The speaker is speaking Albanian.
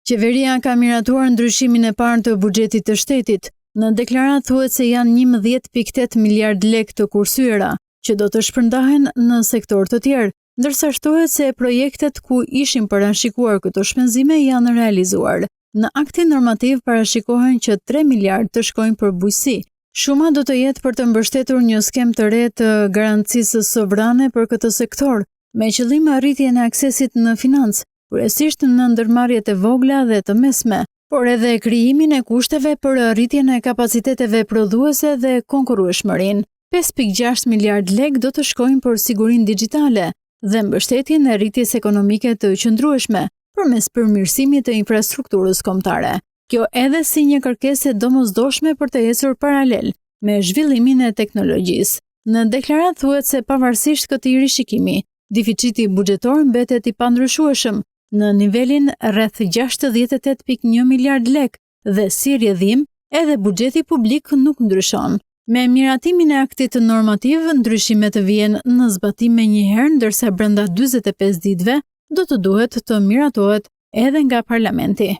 Qeveria ka miratuar ndryshimin e parë të buxhetit të shtetit. Në deklaratë thuhet se janë 11.8 miliard lekë të kursyeera, që do të shpërndahen në sektor të tjerë, ndërsa shtohet se projektet ku ishin parashikuar këto shpenzime janë realizuar. Në aktin normativ parashikohen që 3 miliard të shkojnë për bujqësi. Shuma do të jetë për të mbështetur një skem të re të garancisë sovrane për këtë sektor, me qëllim arritjen e aksesit në financë, kryesisht në ndërmarrjet e vogla dhe të mesme, por edhe krijimin e kushteve për arritjen e kapaciteteve prodhuese dhe konkurrueshmërinë. 5.6 miliard lekë do të shkojnë për sigurinë digjitale dhe mbështetjen e rritjes ekonomike të qëndrueshme përmes përmirësimit të infrastrukturës kombëtare. Kjo edhe si një kërkesë e domosdoshme për të ecur paralel me zhvillimin e teknologjisë. Në deklaratë thuhet se pavarësisht këtij rishikimi, deficiti buxhetor mbetet i pandryshueshëm në nivelin rreth 68.1 miliard lekë dhe si rrjedhim, edhe buxheti publik nuk ndryshon. Me miratimin e aktit normativ, ndryshimet vijnë në zbatim menjëherë, ndërsa brenda 45 ditëve do të duhet të miratohet edhe nga parlamenti.